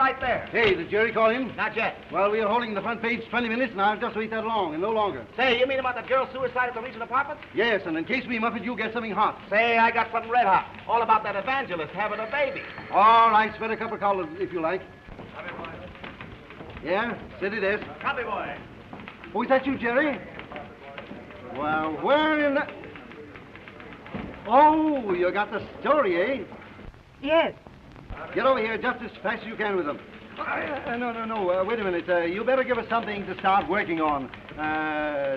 right there. Hey, did Jerry call in? Not yet. Well, we are holding the front page 20 minutes now. Just wait that long and no longer. Say, you mean about that girl's suicide at the Regent Apartments? Yes, and in case we muff it, you get something hot. Say, I got something red hot. All about that evangelist having a baby. All right, spread a cup of coffee if you like. Copy, boy. Yeah, steady desk. Copy, boy. Oh, is that you, Jerry? Well, where in the... Oh, you got the story, eh? Yes. Get over here just as fast as you can with them. No. Wait a minute. You better give us something to start working on.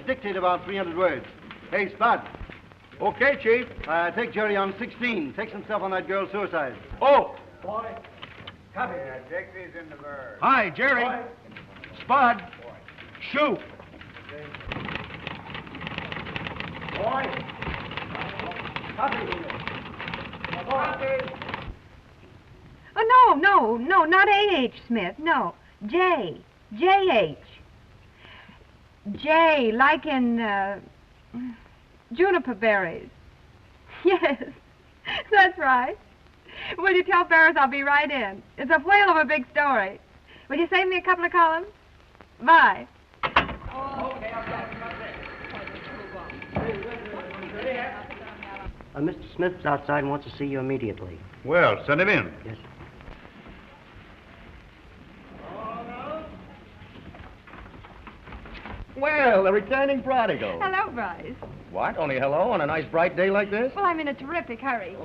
Dictate about 300 words. Hey, Spud. Okay, Chief. Take Jerry on 16. Take some stuff on that girl's suicide. Oh. Boy. Copy. Take these in the bird. Hi, Jerry. Boy. Spud. Shoot. Boy. Copy. Copy. Oh, no, not A.H. Smith. No, J. J.H. J, like in, juniper berries. Yes, that's right. Will you tell Ferris I'll be right in? It's a whale of a big story. Will you save me a couple of columns? Bye. Okay, Mr. Smith's outside and wants to see you immediately. Well, send him in. Yes. Well, the returning prodigal. Hello, Bryce. What? Only hello on a nice bright day like this? Well, I'm in a terrific hurry.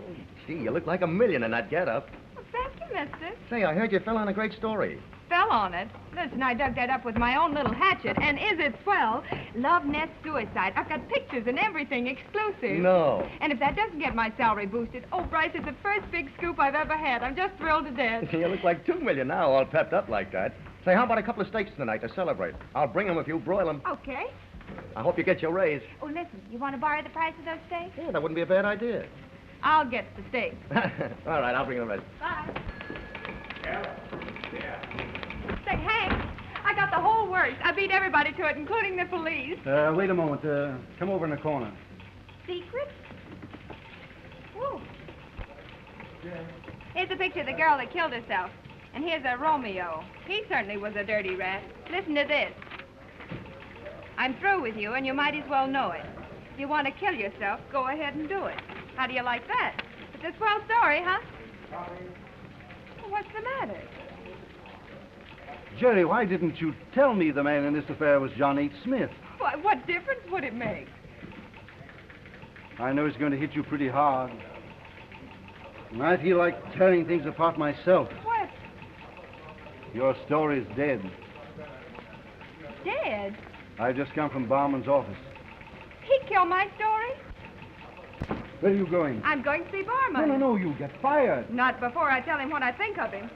Gee, you look like a million in that getup. Well, thank you, mister. Say, I heard you fell on a great story. Fell on it. Listen, I dug that up with my own little hatchet, and is it swell? Love nest suicide. I've got pictures and everything, exclusive. No. And if that doesn't get my salary boosted, oh, Bryce, it's the first big scoop I've ever had. I'm just thrilled to death. You look like 2 million now, all pepped up like that. Say, how about a couple of steaks tonight to celebrate? I'll bring them if you broil them. Okay. I hope you get your raise. Oh, listen, you want to borrow the price of those steaks? Yeah, that wouldn't be a bad idea. I'll get the steaks. All right, I'll bring them in. Bye. Say, Hank, I got the whole works. I beat everybody to it, including the police. Wait a moment. Come over in the corner. Secret? Ooh. Here's a picture of the girl that killed herself. And here's a Romeo. He certainly was a dirty rat. Listen to this. I'm through with you, and you might as well know it. If you want to kill yourself, go ahead and do it. How do you like that? It's a swell story, huh? Well, what's the matter? Jerry, why didn't you tell me the man in this affair was John H. Smith? Why, what difference would it make? I know it's going to hit you pretty hard. And I feel like tearing things apart myself. What? Your story's dead. Dead? I've just come from Barman's office. He killed my story? Where are you going? I'm going to see Barman. No, you get fired. Not before I tell him what I think of him.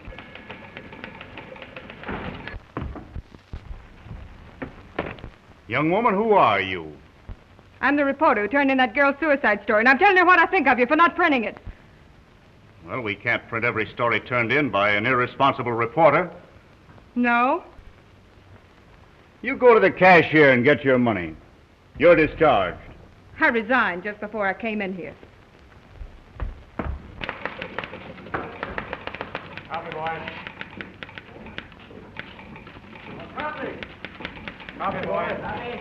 Young woman, who are you? I'm the reporter who turned in that girl's suicide story, and I'm telling her what I think of you for not printing it. Well, we can't print every story turned in by an irresponsible reporter. No? You go to the cashier and get your money. You're discharged. I resigned just before I came in here. Copy, boy. Copy. Copy, boy. Copy.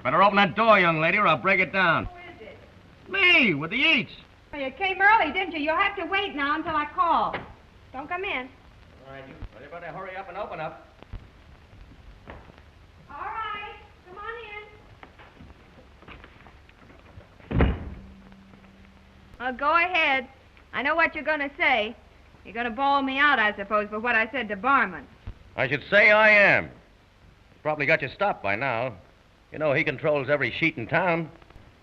Better open that door, young lady, or I'll break it down. Who is it? Me, with the eats. Well, you came early, didn't you? You'll have to wait now until I call. Don't come in. All right, you better hurry up and open up. All right. Come on in. Well, go ahead. I know what you're going to say. You're going to bawl me out, I suppose, for what I said to Barman. I should say I am. He's probably got you stopped by now. You know, he controls every sheet in town.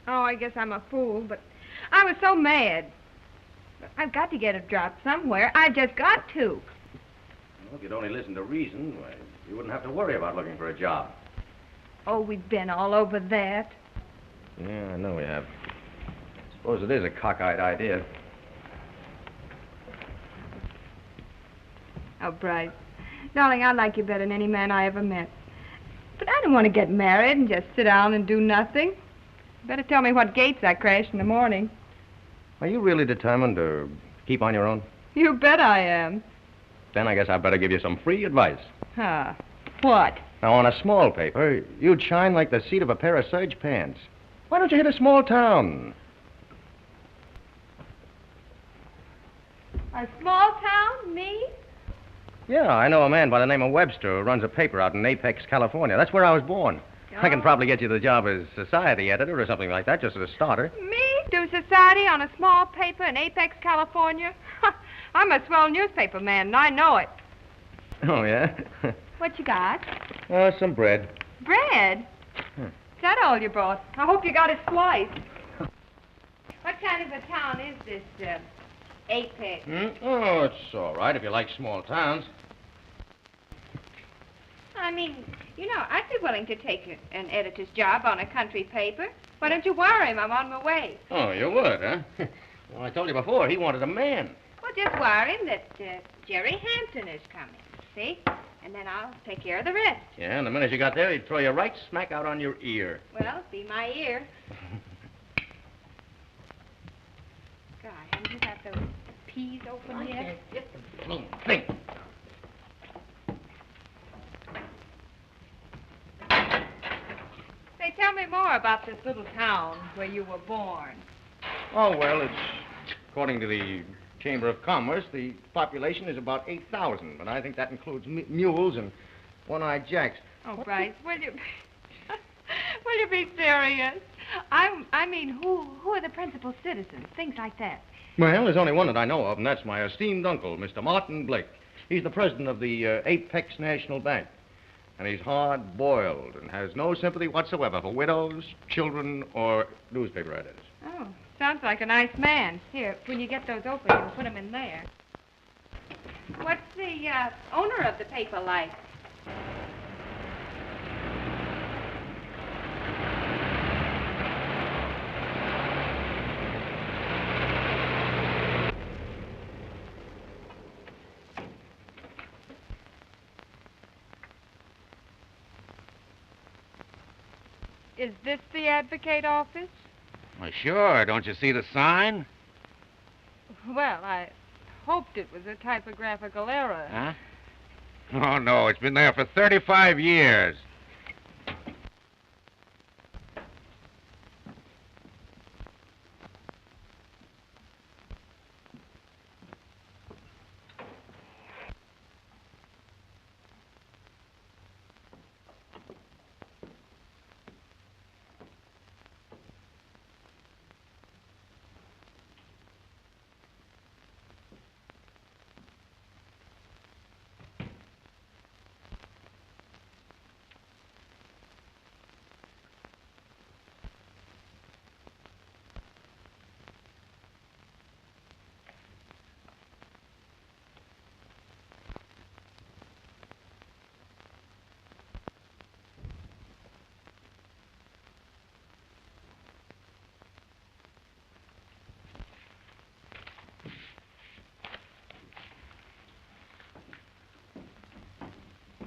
Oh, I guess I'm a fool, but I was so mad. But I've got to get a drop somewhere. I've just got to. Well, if you'd only listen to reason, why, you wouldn't have to worry about looking for a job. Oh, we've been all over that. Yeah, I know we have. Suppose it is a cockeyed idea. Oh, Bryce, Darling, I like you better than any man I ever met. But I don't want to get married and just sit down and do nothing. You better tell me what gates I crash in the morning. Are you really determined to keep on your own? You bet I am. Then I guess I'd better give you some free advice. Huh. What? Now, on a small paper, you'd shine like the seat of a pair of serge pants. Why don't you hit a small town? A small town? Me? Yeah, I know a man by the name of Webster who runs a paper out in Apex, California. That's where I was born. I can probably get you the job as society editor or something like that, just as a starter. Me? Do society on a small paper in Apex, California? I'm a swell newspaper man, and I know it. Oh, yeah? What you got? Some bread. Bread? Is that all you brought? I hope you got it sliced. What kind of a town is this, Apex? Oh, it's all right if you like small towns. I mean, you know, I'd be willing to take an editor's job on a country paper. Why don't you wire him? I'm on my way. Oh, you would, huh? Well, I told you before, he wanted a man. Well, just wire him that Jerry Hampton is coming, see? And then I'll take care of the rest. Yeah, and the minute you got there, he'd throw you right smack out on your ear. Well, be my ear. God, haven't you got those peas open yet? Think. Say, tell me more about this little town where you were born. Oh, well, it's according to the Chamber of Commerce, the population is about 8,000, but I think that includes mules and one-eyed jacks. Oh, Bryce, will you... will you be serious? I mean, who are the principal citizens? Things like that. Well, there's only one that I know of, and that's my esteemed uncle, Mr. Martin Blake. He's the president of the Apex National Bank. And he's hard-boiled and has no sympathy whatsoever for widows, children, or newspaper editors. Oh, sounds like a nice man. Here, when you get those open, you'll put them in there. What's the owner of the paper like? Is this the Advocate office? Well, sure. Don't you see the sign? Well, I hoped it was a typographical error. Huh? Oh, no. It's been there for 35 years.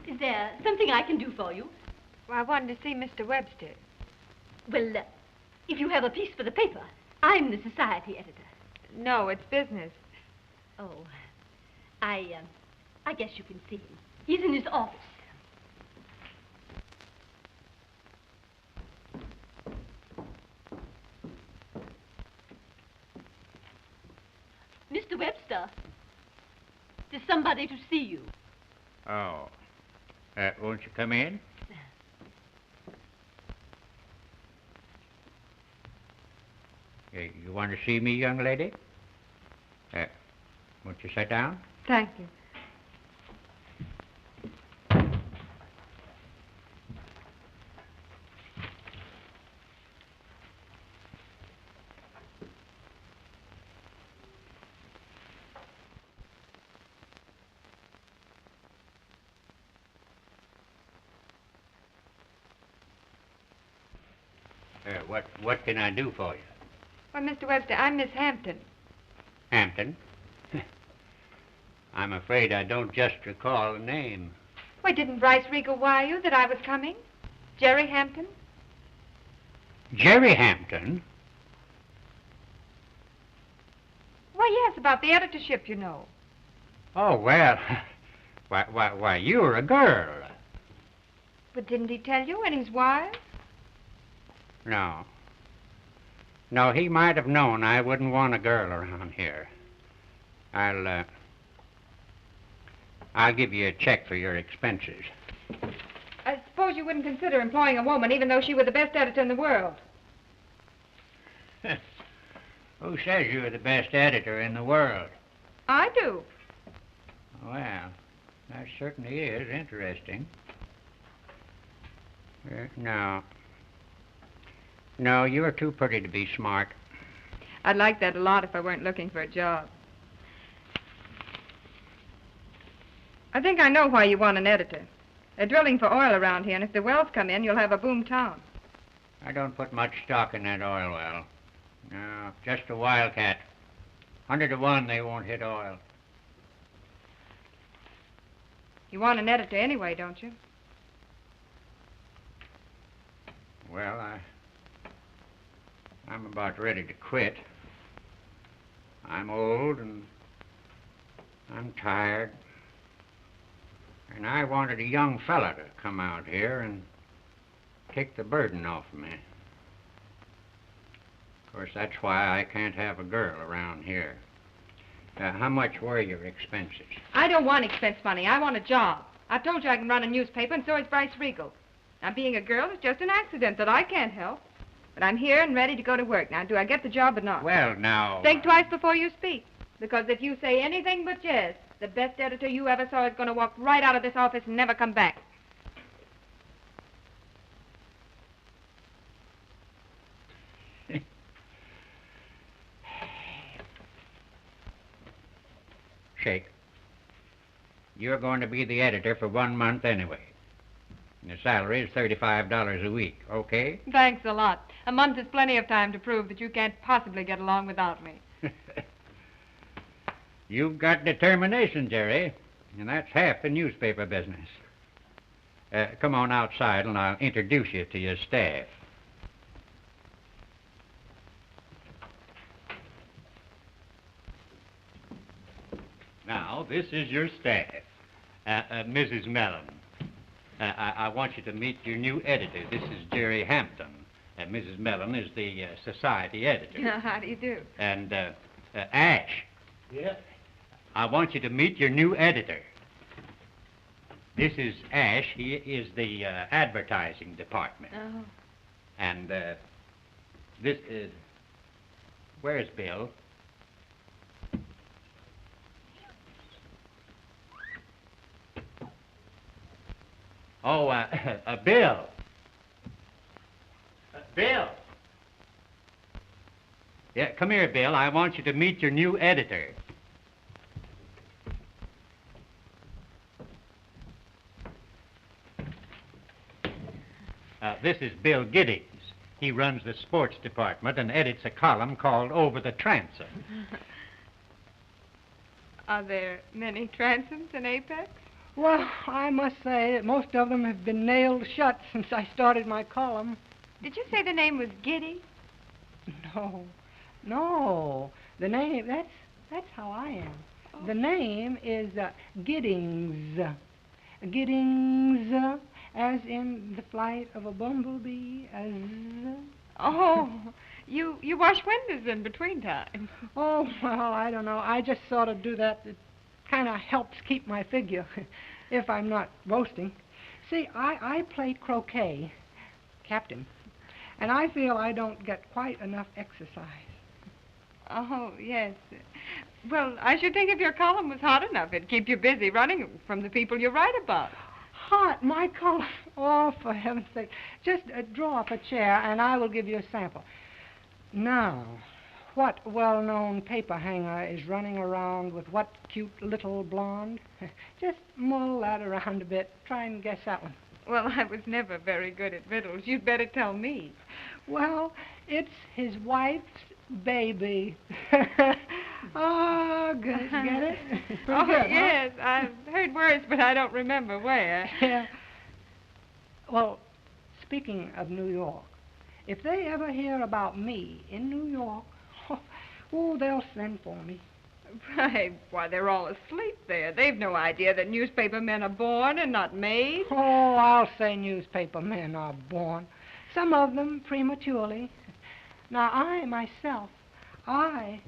Is there something I can do for you? Well, I wanted to see Mr. Webster. Well, if you have a piece for the paper, I'm the society editor. No, it's business. Oh, I guess you can see him. He's in his office. Mr. Webster, there's somebody to see you. Oh. Won't you come in? You want to see me, young lady? Won't you sit down? Thank you. What can I do for you? Well, Mr. Webster, I'm Miss Hampton. Hampton? I'm afraid I don't just recall the name. Why, didn't Bryce Regal wire you that I was coming? Jerry Hampton? Jerry Hampton? Why, yes, about the editorship, you know. Oh, well, why, you're a girl. But didn't he tell you in his wire? No. No, he might have known I wouldn't want a girl around here. I'll give you a check for your expenses. I suppose you wouldn't consider employing a woman, even though she were the best editor in the world. Who says you're the best editor in the world? I do. Well, that certainly is interesting. No. No, you're too pretty to be smart. I'd like that a lot if I weren't looking for a job. I think I know why you want an editor. They're drilling for oil around here, and if the wells come in, you'll have a boom town. I don't put much stock in that oil well. No, just a wildcat. 100 to 1 they won't hit oil. You want an editor anyway, don't you? Well, I'm about ready to quit. I'm old and I'm tired. And I wanted a young fella to come out here and take the burden off of me. Of course, that's why I can't have a girl around here. How much were your expenses? I don't want expense money. I want a job. I've told you I can run a newspaper, and so is Bryce Regal. Now, being a girl is just an accident that I can't help. But I'm here and ready to go to work. Now, do I get the job or not? Well, now... Think twice before you speak. Because if you say anything but yes, the best editor you ever saw is going to walk right out of this office and never come back. Shake. You're going to be the editor for 1 month anyway. And the salary is $35 a week, okay? Thanks a lot. A month is plenty of time to prove that you can't possibly get along without me. You've got determination, Jerry, and that's half the newspaper business. Come on outside and I'll introduce you to your staff. Now, this is your staff. Mrs. Mellon. I want you to meet your new editor. This is Jerry Hampton. Mrs. Mellon is the society editor. How do you do? And Ash. Yeah? I want you to meet your new editor. This is Ash. He is the advertising department. Oh. And this is... Where's Bill? Oh, Bill. Bill. Yeah, come here, Bill. I want you to meet your new editor. This is Bill Giddings. He runs the sports department and edits a column called Over the Transom. Are there many transoms in Apex? Well, I must say that most of them have been nailed shut since I started my column. Did you say the name was Giddy? No. The name, that's how I am. Oh. The name is Giddings. Giddings, as in the flight of a bumblebee, as... Oh, you wash windows in between times. Oh, well, I don't know. I just sort of do that. It kind of helps keep my figure, if I'm not roasting. See, I played croquet, captain, and I feel I don't get quite enough exercise. Oh, yes. Well, I should think if your column was hot enough, it'd keep you busy running from the people you write about. Hot? My column? Oh, for heaven's sake. Just draw up a chair, and I will give you a sample. Now, what well-known paper hanger is running around with what cute little blonde? Just mull that around a bit. Try and guess that one. Well, I was never very good at riddles. You'd better tell me. Well, it's his wife's baby. Oh, good. Get it? Pretty Oh, good, huh? yes. I've heard words, but I don't remember where. Yeah. Well, speaking of New York, if they ever hear about me in New York, oh, they'll send for me. Right. Why, they're all asleep there. They've no idea that newspaper men are born and not made. Oh, I'll say newspaper men are born. Some of them prematurely. Now, I, myself, I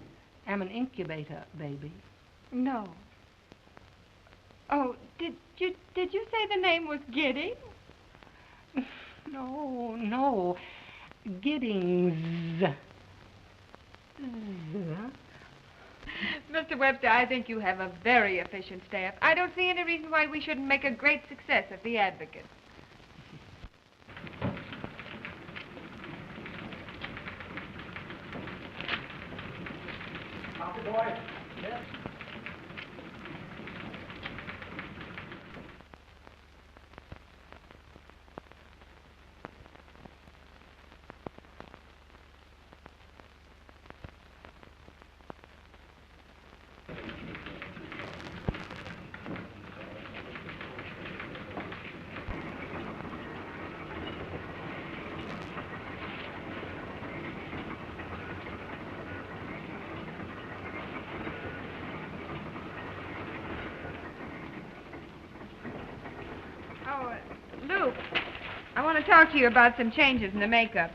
am an incubator baby. No. Oh, did you say the name was Giddy? No. Giddings. Mr. Webster, I think you have a very efficient staff. I don't see any reason why we shouldn't make a great success of the Advocate. Coffee, boy? Yes. Oh, Luke, I want to talk to you about some changes in the makeup.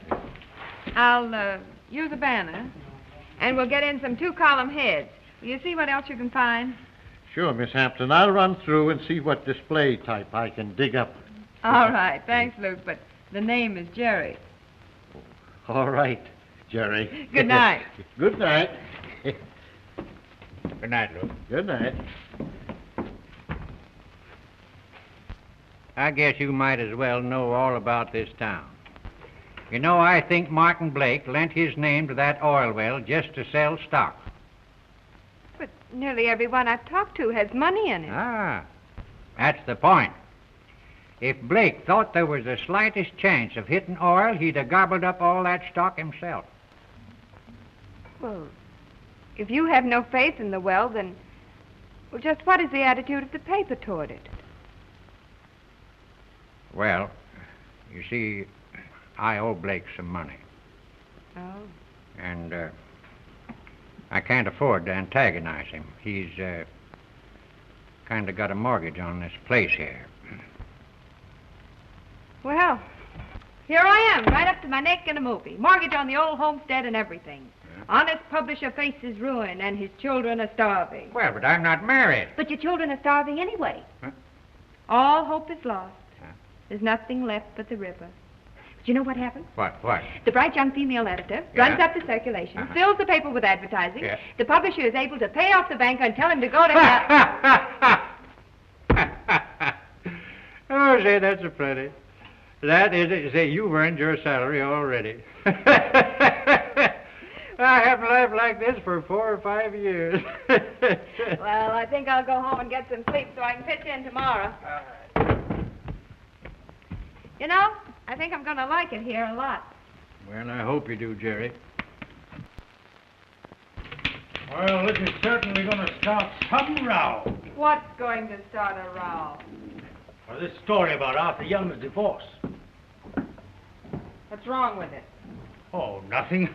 I'll use a banner, and we'll get in some two-column heads. Will you see what else you can find? Sure, Miss Hampton. I'll run through and see what display type I can dig up. All right. Thanks, Luke, but the name is Jerry. All right, Jerry. Good night. Good night. Good night, Luke. Good night. I guess you might as well know all about this town. You know, I think Martin Blake lent his name to that oil well just to sell stock. But nearly everyone I've talked to has money in it. Ah, that's the point. If Blake thought there was the slightest chance of hitting oil, he'd have gobbled up all that stock himself. Well, if you have no faith in the well, then... Well, just what is the attitude of the paper toward it? Well, you see, I owe Blake some money. Oh. And I can't afford to antagonize him. He's kind of got a mortgage on this place here. Well, here I am, right up to my neck in a movie. Mortgage on the old homestead and everything. Honest publisher faces ruin, and his children are starving. Well, but I'm not married. But your children are starving anyway. Huh? All hope is lost. Huh? There's nothing left but the river. But you know what happened? What? The bright young female editor Yeah. runs up the circulation, Uh-huh. fills the paper with advertising. Yeah. The publisher is able to pay off the banker and tell him to go to hell. Oh, say, that's a plenty. That is it. Say, you've earned your salary already. I haven't laughed like this for 4 or 5 years. Well, I think I'll go home and get some sleep so I can pitch in tomorrow. You know, I think I'm going to like it here a lot. Well, I hope you do, Jerry. Well, this is certainly going to start some row. What's going to start a row? Well, this story about Arthur Young's divorce. What's wrong with it? Oh, nothing.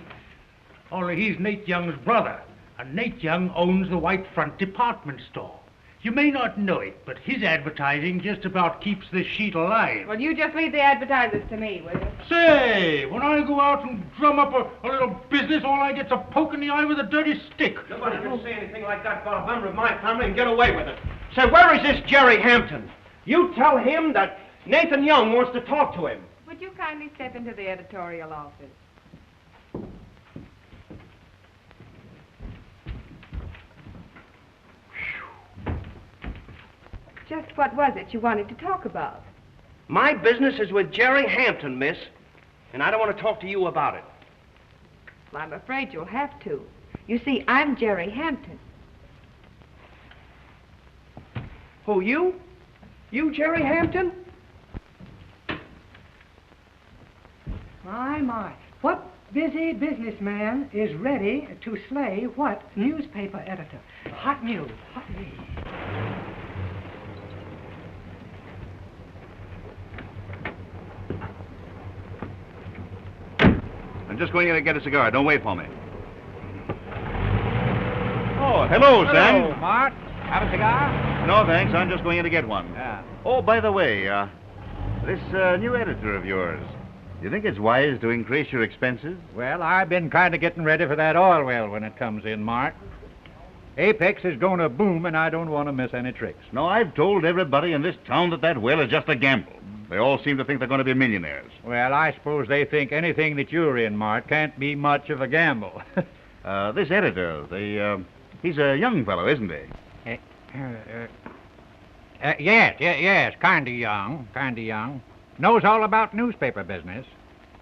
Only he's Nate Young's brother, and Nate Young owns the White Front department store. You may not know it, but his advertising just about keeps this sheet alive. Well, you just leave the advertisers to me, will you? Say, when I go out and drum up a little business, all I get's a poke in the eye with a dirty stick. Nobody can say anything like that about a member of my family and get away with it. Say, where is this Jerry Hampton? You tell him that Nathan Young wants to talk to him. Would you kindly step into the editorial office? Just what was it you wanted to talk about? My business is with Jerry Hampton, miss, and I don't want to talk to you about it. Well, I'm afraid you'll have to. You see, I'm Jerry Hampton. Who, you? You, Jerry Hampton? My. busy businessman is ready to slay what newspaper editor? Hot news. Hot news. I'm just going in to get a cigar. Don't wait for me. Oh, hello, Sam. Hello, Mart. Have a cigar? No, thanks. I'm just going in to get one. Yeah. Oh, by the way, this new editor of yours, you think it's wise to increase your expenses? Well, I've been kind of getting ready for that oil well when it comes in, Mart. Apex is going to boom, and I don't want to miss any tricks. No, I've told everybody in this town that well is just a gamble. They all seem to think they're going to be millionaires. Well, I suppose they think anything that you're in, Mart, can't be much of a gamble. This editor, he's a young fellow, isn't he? Yes, kind of young. Knows all about newspaper business.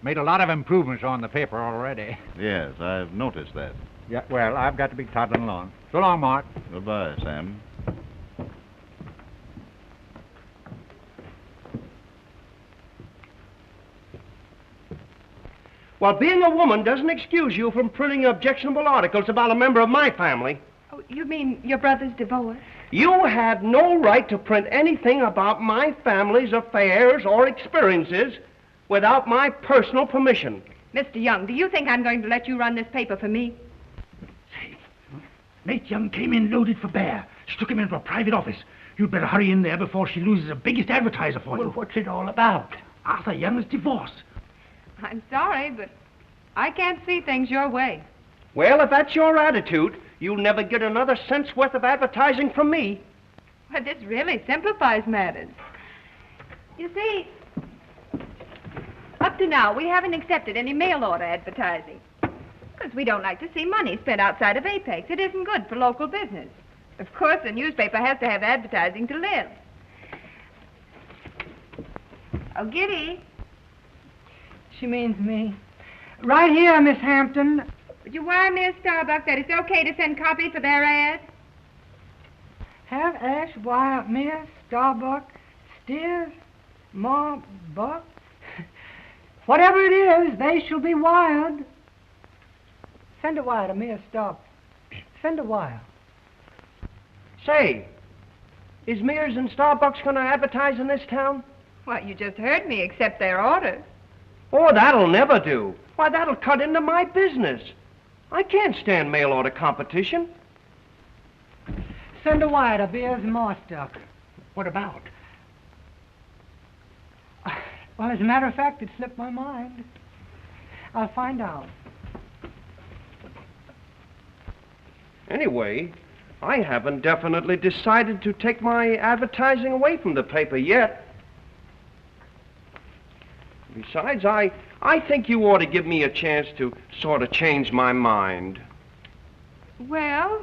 Made a lot of improvements on the paper already. Yes, I've noticed that. Yeah, well, I've got to be toddling along. So long, Mart. Goodbye, Sam. Well, being a woman doesn't excuse you from printing objectionable articles about a member of my family. Oh, you mean your brother's divorce? You had no right to print anything about my family's affairs or experiences without my personal permission. Mr. Young, do you think I'm going to let you run this paper for me? Say, Nate Young came in loaded for bear. She took him into a private office. You'd better hurry in there before she loses the biggest advertiser for you. Well, what's it all about? Arthur Young's divorce. I'm sorry, but I can't see things your way. Well, if that's your attitude, you'll never get another cent's worth of advertising from me. Well, this really simplifies matters. You see, up to now, we haven't accepted any mail order advertising. Because we don't like to see money spent outside of Apex. It isn't good for local business. Of course, a newspaper has to have advertising to live. Oh, Giddy. She means me. Right here, Miss Hampton. Would you wire me a Starbucks that it's okay to send copy for their ad? Have Ash wire Miss Starbuck, Steers, Ma, Buck. Whatever it is, they shall be wired. Send a wire to Miss Starbuck. Send a wire. Say, is Mears and Starbucks going to advertise in this town? Well, you just heard me accept their orders. Oh, that'll never do. Why, that'll cut into my business. I can't stand mail order competition. Send a wire to Beers and Mostock. What about? Well, as a matter of fact, it slipped my mind. I'll find out. Anyway, I haven't definitely decided to take my advertising away from the paper yet. Besides, I think you ought to give me a chance to sort of change my mind. Well,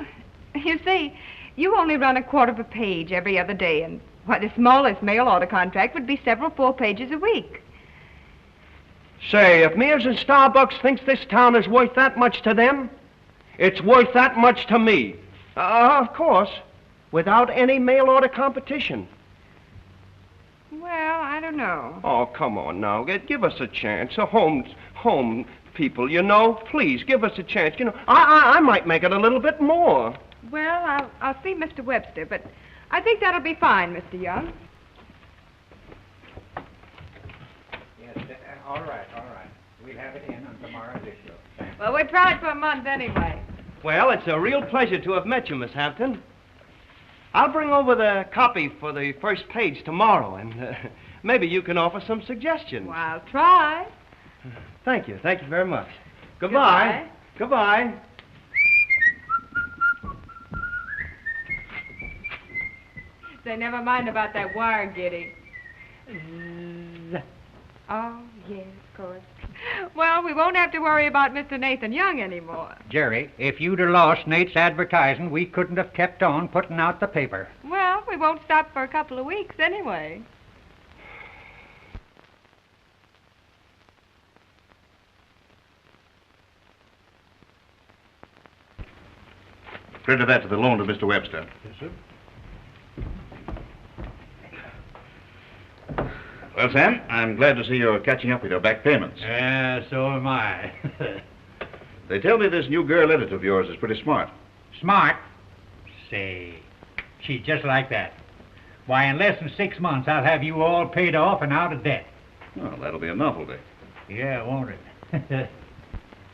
you see, you only run a quarter of a page every other day, and why, the smallest mail order contract would be several full pages a week. Say, if Mears and Starbucks thinks this town is worth that much to them, it's worth that much to me. Of course, without any mail order competition. Well, I don't know. Oh, come on now. Give us a chance. A home people, you know. Please, give us a chance. You know, I might make it a little bit more. Well, I'll see Mr. Webster, but I think that'll be fine, Mr. Young. Yes, all right. We'll have it in on tomorrow's issue. Well, we tried for a month anyway. Well, it's a real pleasure to have met you, Miss Hampton. I'll bring over the copy for the first page tomorrow, and maybe you can offer some suggestions. Well, I'll try. Thank you very much. Goodbye. Goodbye. Say, never mind about that wire, Giddy. Oh, yes, of course. Well, we won't have to worry about Mr. Nathan Young anymore. Jerry, if you'd have lost Nate's advertising, we couldn't have kept on putting out the paper. Well, we won't stop for a couple of weeks anyway. Printed that to the loan to Mr. Webster. Yes, sir. Well, Sam, I'm glad to see you're catching up with your back payments. Yeah, so am I. They tell me this new girl editor of yours is pretty smart. Smart? Say, she's just like that. Why, in less than 6 months, I'll have you all paid off and out of debt. Well, that'll be a novelty. Yeah, won't it?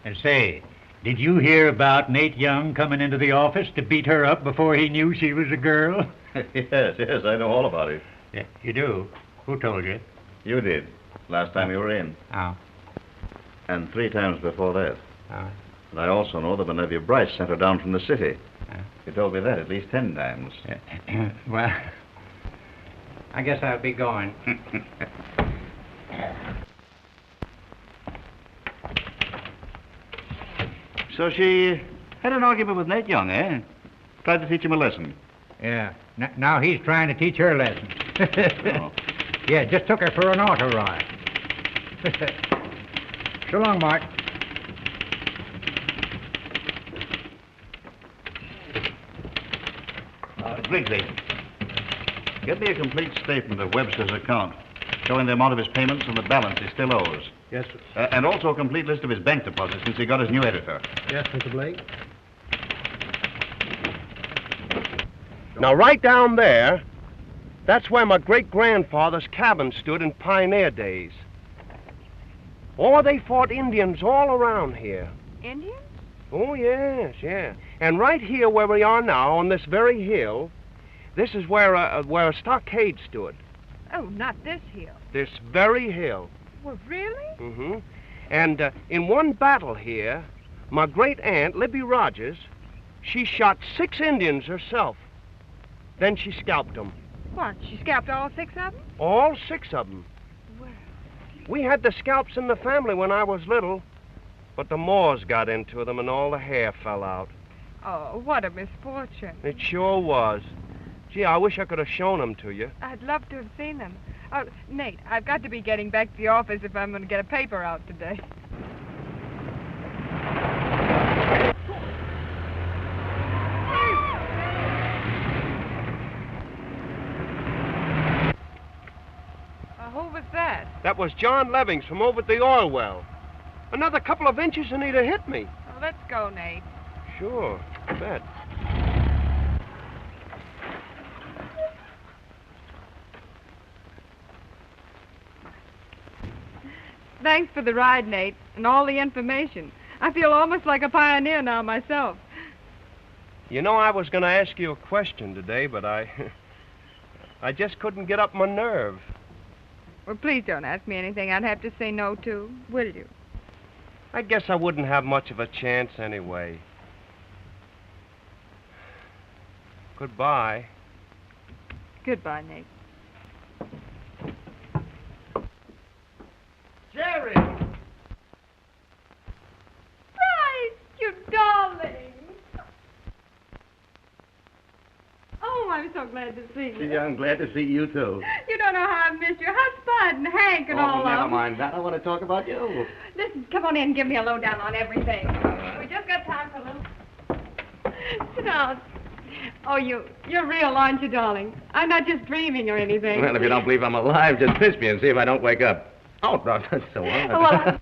And say, did you hear about Nate Young coming into the office to beat her up before he knew she was a girl? Yes, I know all about it. Yeah, you do? Who told you? You did, last time you were in. Oh. And 3 times before that. Oh. And I also know that my nephew Bryce sent her down from the city. Oh. You told me that at least 10 times. Well, I guess I'll be going. So she had an argument with Nate Young, eh? Tried to teach him a lesson. Yeah. Now he's trying to teach her a lesson. Oh. Yeah, just took her for an auto ride. So long, Mark. Briggsy, get me a complete statement of Webster's account, showing the amount of his payments and the balance he still owes. Yes, sir. And also a complete list of his bank deposits since he got his new editor. Yes, Mr. Blake. Now, right down there, that's where my great-grandfather's cabin stood in pioneer days. Oh, they fought Indians all around here. Indians? Oh, yes, yeah. And right here where we are now, on this very hill, this is where a stockade stood. Oh, not this hill. This very hill. Well, really? Mm-hmm. And in one battle here, my great-aunt, Libby Rogers, she shot 6 Indians herself. Then she scalped them. What, she scalped all 6 of them? All 6 of them. Well. We had the scalps in the family when I was little, but the Moors got into them and all the hair fell out. Oh, what a misfortune. It sure was. Gee, I wish I could have shown them to you. I'd love to have seen them. Oh, Nate, I've got to be getting back to the office if I'm going to get a paper out today. Who was that? That was John Levings from over at the oil well. Another couple of inches and he'd have hit me. Oh, let's go, Nate. Sure, bet. Thanks for the ride, Nate, and all the information. I feel almost like a pioneer now myself. You know, I was going to ask you a question today, but I just couldn't get up my nerve. Well, please don't ask me anything I'd have to say no to, will you? I guess I wouldn't have much of a chance anyway. Goodbye. Goodbye, Nate. Jerry! Bryce, you darling! Oh, I'm so glad to see you. Yeah, I'm glad to see you, too. You don't know how I've missed you. How's Spud and Hank and all of them? Never mind that. I want to talk about you. Listen, come on in and give me a lowdown on everything. We just got time for a little... Sit down. Oh, you're real, aren't you, darling? I'm not just dreaming or anything. Well, if you don't believe I'm alive, just pinch me and see if I don't wake up. Oh, no, that's so odd. Well,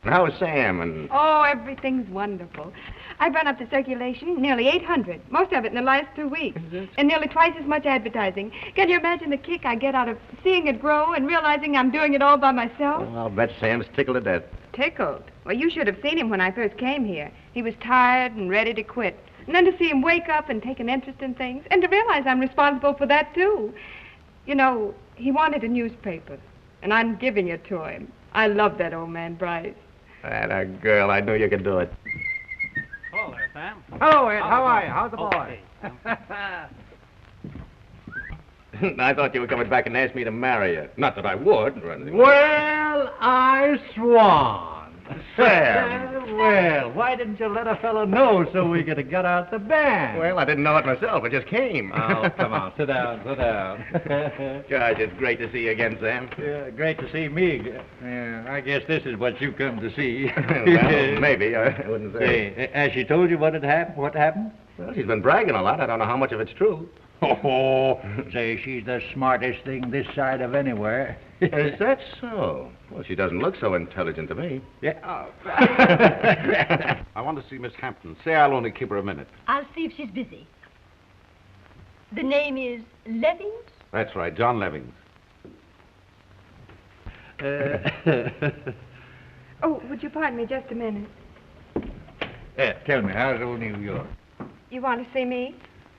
How's Sam and... Oh, everything's wonderful. I've run up the circulation, nearly 800, most of it in the last 2 weeks, and nearly twice as much advertising. Can you imagine the kick I get out of seeing it grow and realizing I'm doing it all by myself? Oh, I'll bet Sam's tickled to death. Tickled? Well, you should have seen him when I first came here. He was tired and ready to quit. And then to see him wake up and take an interest in things, and to realize I'm responsible for that, too. You know, he wanted a newspaper, and I'm giving it to him. I love that old man, Bryce. That a girl. I knew you could do it. Hello there, Sam. Hello, Ed. How are you? How's the boy? I thought you were coming back and ask me to marry you. Not that I would or anything. Well, I swan. Sam. Well, why didn't you let a fellow know so we could have got out the band? Well, I didn't know it myself. It just came. Oh, come on. Sit down, sit down. Gosh, it's great to see you again, Sam. Yeah, great to see me again. Yeah, I guess this is what you come to see. Well, maybe. I wouldn't say. Hey, has she told you what happened? Well, she's been bragging a lot. I don't know how much of it's true. Oh, say, she's the smartest thing this side of anywhere. Is that so? Well, she doesn't look so intelligent to me. Yeah. I want to see Miss Hampton. Say I'll only keep her a minute. I'll see if she's busy. The name is Levings? That's right, John Levings. Oh, would you pardon me just a minute? Tell me, how's old New York? You want to see me?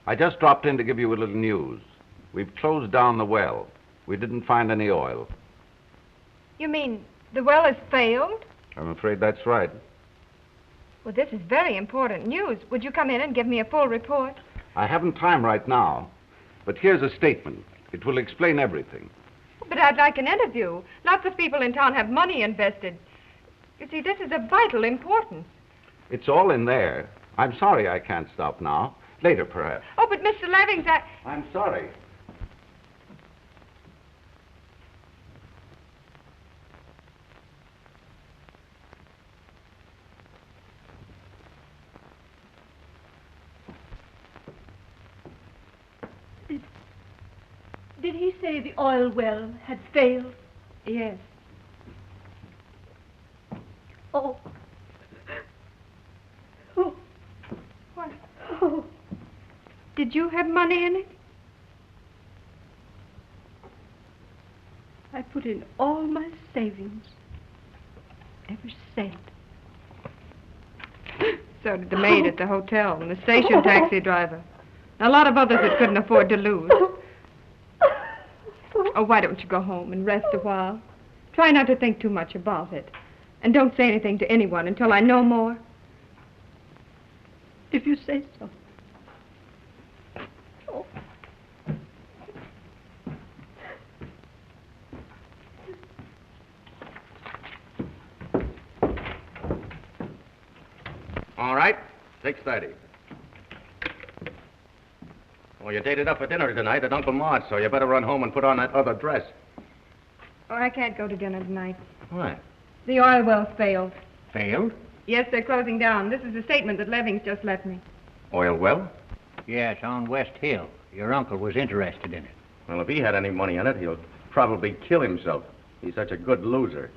I just dropped in to give you a little news. We've closed down the well. We didn't find any oil. You mean the well has failed? I'm afraid that's right. Well, this is very important news. Would you come in and give me a full report? I haven't time right now, but here's a statement. It will explain everything. But I'd like an interview. Lots of people in town have money invested. You see, this is of vital importance. It's all in there. I'm sorry I can't stop now. Later, perhaps. Oh, but Mr. Levings, I'm sorry. Did he say the oil well had failed? Yes. Oh. Oh. What? Oh. Did you have money in it? I put in all my savings. Every cent. So did the maid at the hotel and the station taxi driver. A lot of others that couldn't afford to lose. Oh, why don't you go home and rest a while? Try not to think too much about it. And don't say anything to anyone until I know more. If you say so. Oh. All right, 6:30. Well, you're dated up for dinner tonight at Uncle Mart's, so you better run home and put on that other dress. Oh, I can't go to dinner tonight. Why? The oil well's failed. Failed? Yes, they're closing down. This is a statement that Levings just left me. Oil well? Yes, on West Hill. Your uncle was interested in it. Well, if he had any money in it, he'll probably kill himself. He's such a good loser.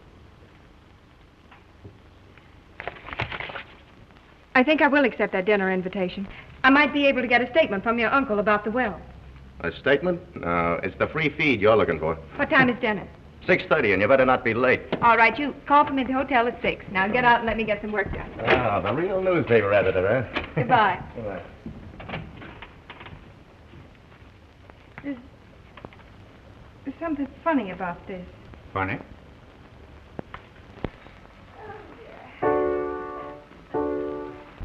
I think I will accept that dinner invitation. I might be able to get a statement from your uncle about the well. A statement? No, it's the free feed you're looking for. What time is dinner? 6:30, and you better not be late. All right, you call for me at the hotel at 6. Now get out and let me get some work done. Ah, the real newspaper editor, huh? Goodbye. Goodbye. There's something funny about this. Funny?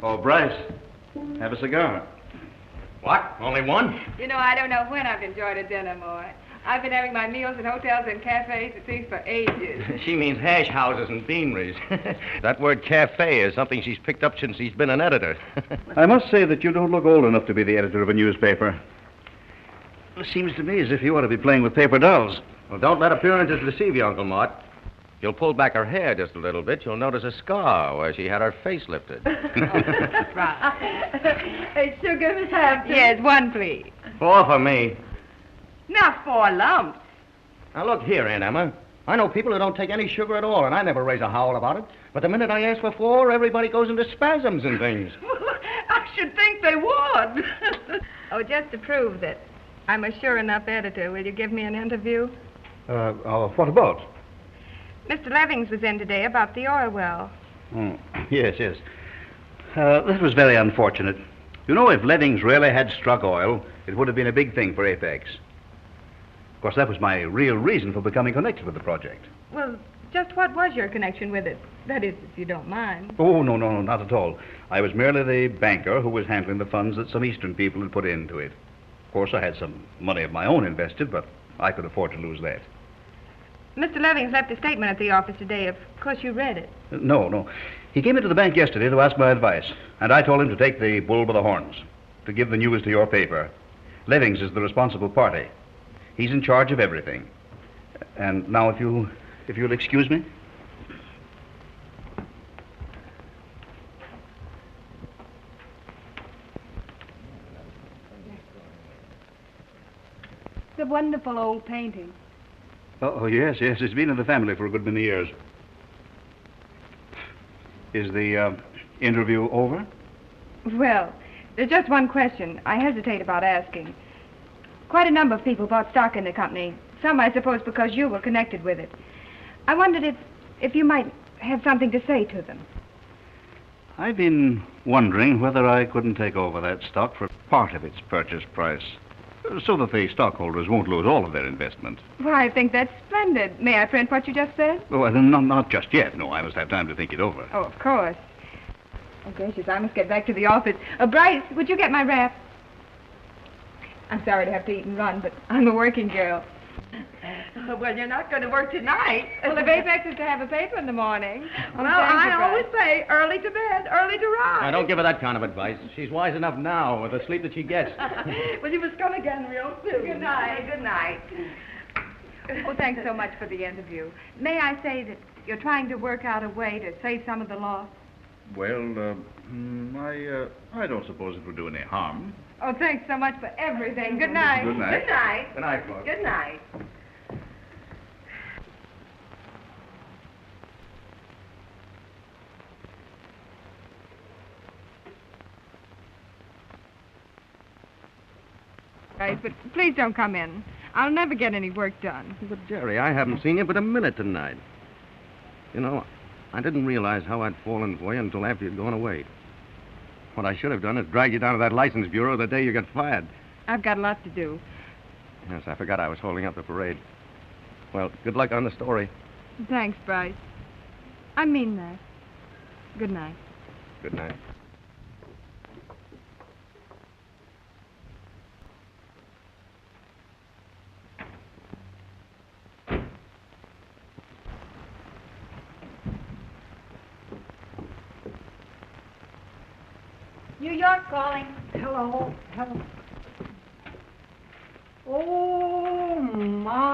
Oh, Bryce, have a cigar. What? Only one? You know, I don't know when I've enjoyed a dinner more. I've been having my meals in hotels and cafes, it seems, for ages. She means hash houses and beaneries. That word cafe is something she's picked up since she's been an editor. I must say that you don't look old enough to be the editor of a newspaper. It seems to me as if you ought to be playing with paper dolls. Well, don't let appearances deceive you, Uncle Mort. If you'll pull back her hair just a little bit, you'll notice a scar where she had her face lifted. Hey, sugar, Miss Hampton. Yes, one, please. 4 for me. Not 4 lumps. Now, look here, Aunt Emma. I know people who don't take any sugar at all, and I never raise a howl about it. But the minute I ask for 4, everybody goes into spasms and things. I should think they would. Oh, just to prove that I'm a sure enough editor, will you give me an interview? What about? Mr. Levings was in today about the oil well. Yes. That was very unfortunate. You know, if Levings really had struck oil, it would have been a big thing for Apex. Of course, that was my real reason for becoming connected with the project. Well, just what was your connection with it? That is, if you don't mind. Oh, no, not at all. I was merely the banker who was handling the funds that some Eastern people had put into it. Of course, I had some money of my own invested, but I could afford to lose that. Mr. Levings left a statement at the office today. Of course, you read it. No. He came into the bank yesterday to ask my advice, and I told him to take the bull by the horns, to give the news to your paper. Levings is the responsible party. He's in charge of everything. And now, if you'll excuse me. a wonderful old painting. Oh, yes. It's been in the family for a good many years. Is the interview over? Well, there's just one question I hesitate about asking. Quite a number of people bought stock in the company. Some, I suppose, because you were connected with it. I wondered if you might have something to say to them. I've been wondering whether I couldn't take over that stock for part of its purchase price, so that the stockholders won't lose all of their investment. Why, I think that's splendid. May I print what you just said? Well, not just yet. No, I must have time to think it over. Oh, of course. Oh, gracious, I must get back to the office. Bryce, would you get my wrap? I'm sorry to have to eat and run, but I'm a working girl. Well, you're not going to work tonight. Well, if Apex is to have a paper in the morning. Well, I always say early to bed, early to rise. Now, don't give her that kind of advice. She's wise enough now with the sleep that she gets. Well, you must come again real soon. Good night. Good night. Oh, thanks so much for the interview. May I say that you're trying to work out a way to save some of the loss? Well, I don't suppose it would do any harm. Oh, thanks so much for everything. Good night. Good night. Good night. Good night, folks. Good night. Guys, but please don't come in. I'll never get any work done. But, Jerry, I haven't seen you but a minute tonight. You know, I didn't realize how I'd fallen for you until after you'd gone away. What I should have done is drag you down to that license bureau the day you got fired. I've got a lot to do. Yes, I forgot I was holding up the parade. Well, good luck on the story. Thanks, Bryce. I mean that. Good night. Good night. New York calling. Hello. Oh, my.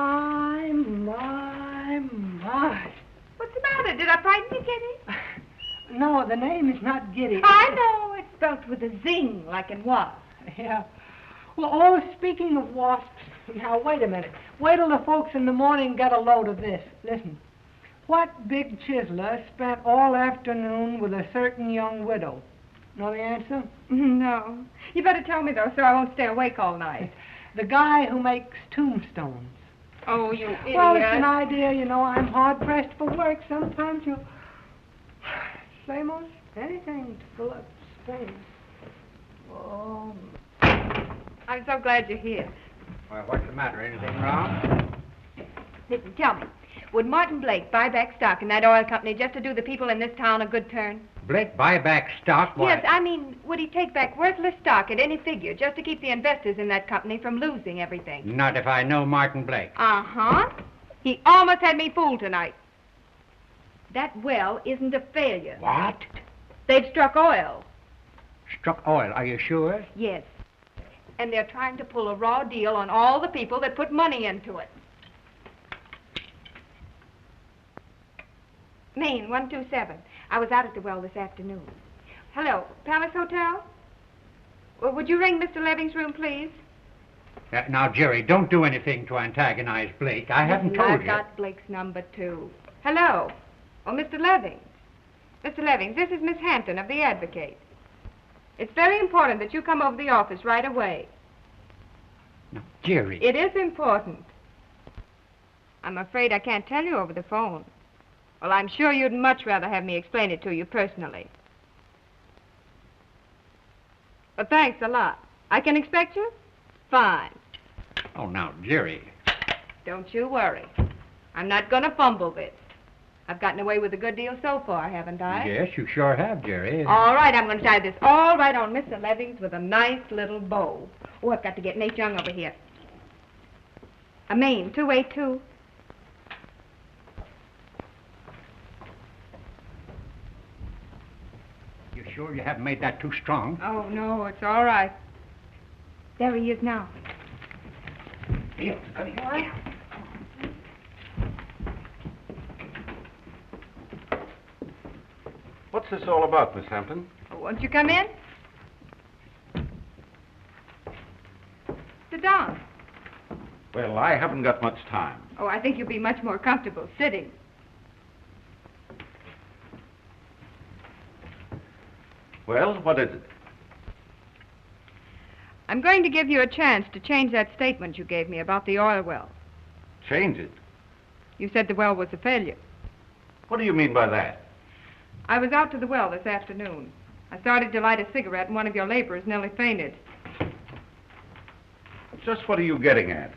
What's the matter? Did I frighten you, Kitty? No, the name is not Giddy. I know. It's spelt with a zing, like in wasp. Yeah. Well, speaking of wasps, now, wait a minute. Wait till the folks in the morning get a load of this. Listen. What big chiseler spent all afternoon with a certain young widow? Know the answer? No. You better tell me, though, so I won't stay awake all night. The guy who makes tombstones. Oh, you idiot. Well, it's an idea, you know. I'm hard-pressed for work. Sometimes you say most anything to fill up space. Oh. I'm so glad you're here. Well, what's the matter? Anything wrong? Listen, tell me, would Martin Blake buy back stock in that oil company just to do the people in this town a good turn? Blake buy back stock? Why? Yes, I mean, would he take back worthless stock at any figure just to keep the investors in that company from losing everything? Not if I know Martin Blake. Uh-huh. He almost had me fooled tonight. That well isn't a failure. What? They've struck oil. Struck oil, are you sure? Yes. And they're trying to pull a raw deal on all the people that put money into it. Maine, 127. I was out at the well this afternoon. Hello, Palace Hotel? Well, would you ring Mr. Leving's room, please? Now, Jerry, don't do anything to antagonize Blake. I haven't told I've you. got Blake's number, too. Hello. Oh, Mr. Leving. Mr. Leving, this is Miss Hampton of the Advocate. It's very important that you come over to the office right away. No, Jerry. It is important. I'm afraid I can't tell you over the phone. Well, I'm sure you'd much rather have me explain it to you personally. But thanks a lot. I can expect you? Fine. Oh, now, Jerry. Don't you worry. I'm not going to fumble this. I've gotten away with a good deal so far, haven't I? Yes, you sure have, Jerry. All right, I'm going to tie this all right on Mr. Leving's with a nice little bow. Oh, I've got to get Nate Young over here. Maine, 282. You sure you haven't made that too strong? Oh, no, it's all right. There he is now. Here, come here. What's this all about, Miss Hampton? Won't you come in? Sit down. Well, I haven't got much time. Oh, I think you'll be much more comfortable sitting. Well, what is it? I'm going to give you a chance to change that statement you gave me about the oil well. Change it? You said the well was a failure. What do you mean by that? I was out to the well this afternoon. I started to light a cigarette and one of your laborers nearly fainted. Just what are you getting at?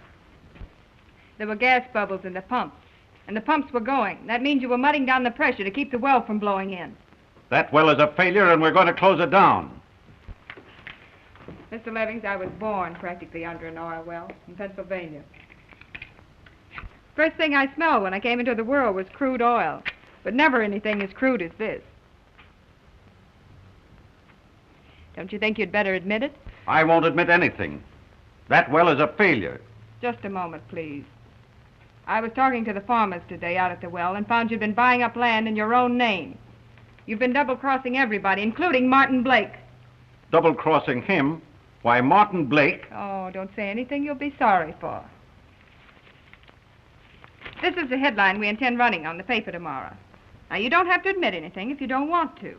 There were gas bubbles in the pumps, and the pumps were going. That means you were mudding down the pressure to keep the well from blowing in. That well is a failure, and we're going to close it down. Mr. Levings, I was born practically under an oil well in Pennsylvania. First thing I smelled when I came into the world was crude oil, but never anything as crude as this. Don't you think you'd better admit it? I won't admit anything. That well is a failure. Just a moment, please. I was talking to the farmers today out at the well and found you'd been buying up land in your own name. You've been double-crossing everybody, including Martin Blake. Double-crossing him? Why, Martin Blake? Oh, don't say anything you'll be sorry for. This is the headline we intend running on the paper tomorrow. Now, you don't have to admit anything if you don't want to.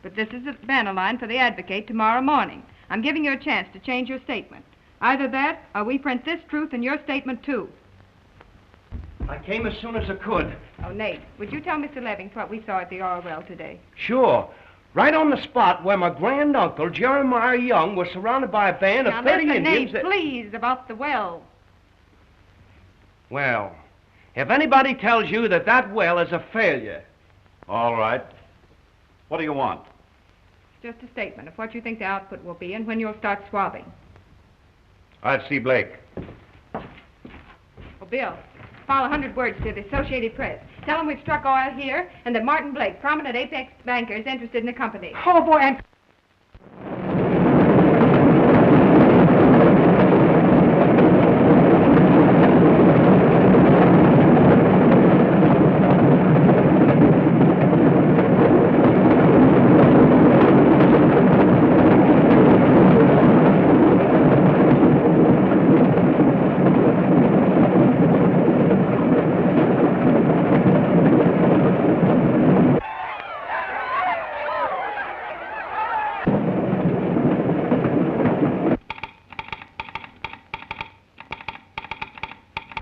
But this is the banner line for the Advocate tomorrow morning. I'm giving you a chance to change your statement. Either that, or we print this truth in your statement, too. I came as soon as I could. Oh, Nate, would you tell Mr. Levings what we saw at the oil well today? Sure. Right on the spot where my granduncle, Jeremiah Young, was surrounded by a band Now of 30 listen, Indians. Nate, please, about the well. Well, if anybody tells you that that well is a failure... All right. What do you want? Just a statement of what you think the output will be and when you'll start swabbing. I'll see Blake. Oh, Bill, file 100 words to the Associated Press. Tell them we've struck oil here and that Martin Blake, prominent Apex banker, is interested in the company. Oh, boy, and...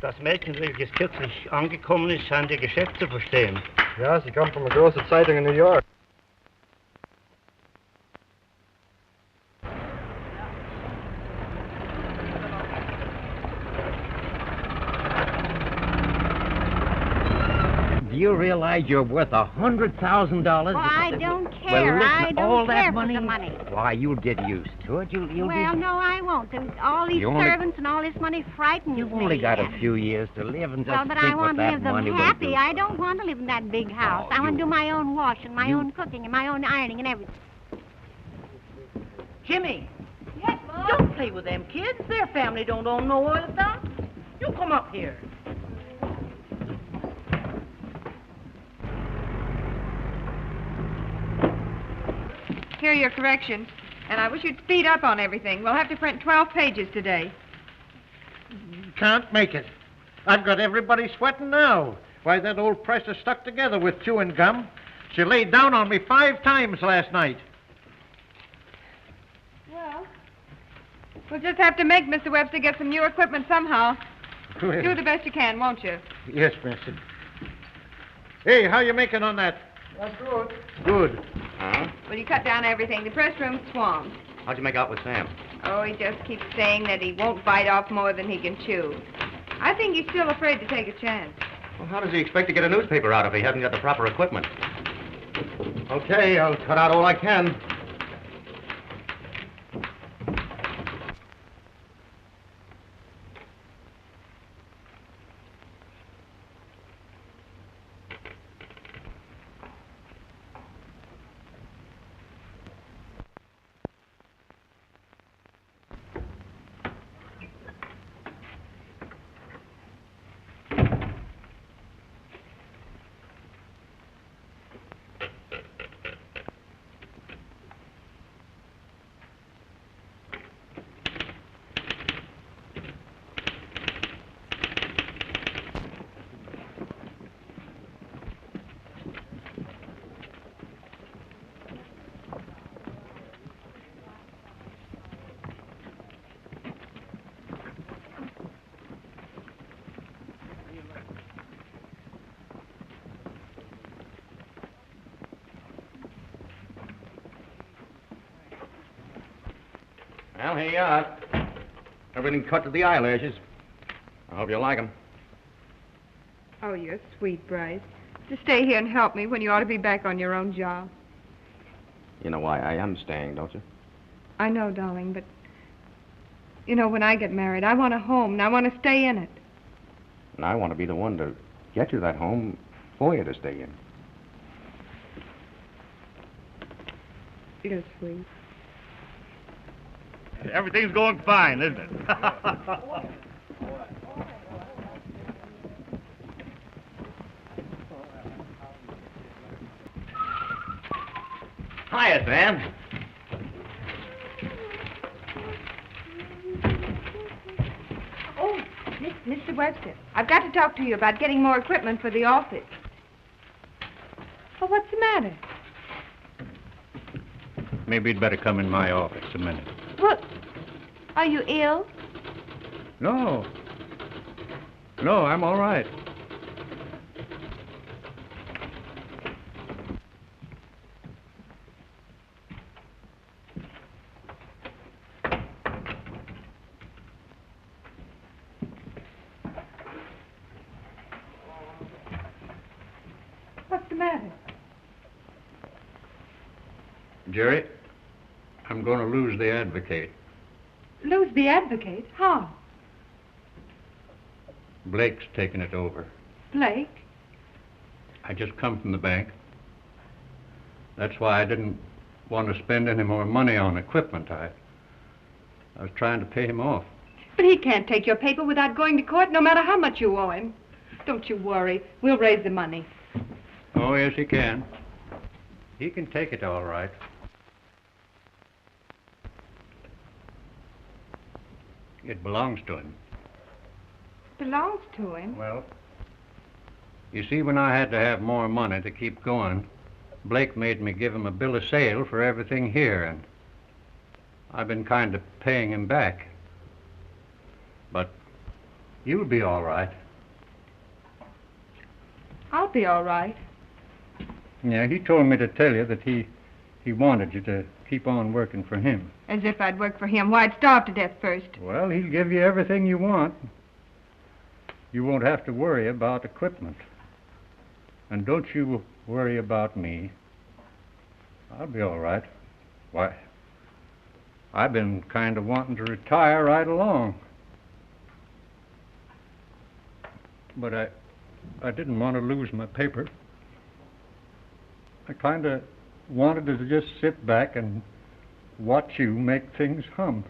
Das Mädchen, welches kürzlich angekommen ist, scheint ihr Geschäft zu verstehen. Ja, sie kommt von einer großen Zeitung in New York. Do you realize you're worth $100,000? Well, I don't care. Well, I listen, don't all care that for money? the money. Why, you'll get used to it. You'll Well, be... no, I won't. All these You only- servants and all this money frightens You've me. only got a few years to live, and just Well, but think I what want to that live them money will happy. do. I don't want to live in that big house. I want to do my own washing, my you- own cooking, and my own ironing and everything. Jimmy. Yes, Mom? Don't play with them kids. Their family don't own no oil dump. You come up here. Here are your corrections. And I wish you'd speed up on everything. We'll have to print 12 pages today. Can't make it. I've got everybody sweating now. Why, that old press is stuck together with chewing gum. She laid down on me 5 times last night. Well, we'll just have to make Mr. Webster get some new equipment somehow. Well. Do the best you can, won't you? Yes, Mister. Hey, how you making on that? That's good. Good. Huh? Will you cut down everything? The press room's swamped. How'd you make out with Sam? Oh, he just keeps saying that he won't bite off more than he can chew. I think he's still afraid to take a chance. Well, how does he expect to get a newspaper out if he hasn't got the proper equipment? Okay, I'll cut out all I can. Well, here you are. Everything cut to the eyelashes. I hope you like 'em. Oh, you're sweet, Bryce. To stay here and help me when you ought to be back on your own job. You know why I am staying, don't you? I know, darling, but... You know, when I get married, I want a home, and I want to stay in it. And I want to be the one to get you that home for you to stay in. You're sweet. Everything's going fine, isn't it? Hiya, Sam. Oh, Mr. Webster, I've got to talk to you about getting more equipment for the office. Oh, what's the matter? Maybe you'd better come in my office a minute. What? Are you ill? No. No, I'm all right. What's the matter? Jerry, I'm going to lose the advocate. Lose the advocate? How? Blake's taking it over. Blake? I just come from the bank. That's why I didn't want to spend any more money on equipment. I was trying to pay him off. But he can't take your paper without going to court, no matter how much you owe him. Don't you worry. We'll raise the money. Oh, yes, he can. He can take it all right. It belongs to him. Belongs to him? Well, you see, when I had to have more money to keep going, Blake made me give him a bill of sale for everything here, and I've been kind of paying him back. But you'll be all right. I'll be all right. Yeah, he told me to tell you that he wanted you to keep on working for him. As if I'd work for him. Why, I'd starve to death first. Well, he'll give you everything you want. You won't have to worry about equipment. And don't you worry about me. I'll be all right. Why, I've been kind of wanting to retire right along. But I didn't want to lose my paper. I kind of wanted to just sit back and watch you make things hum.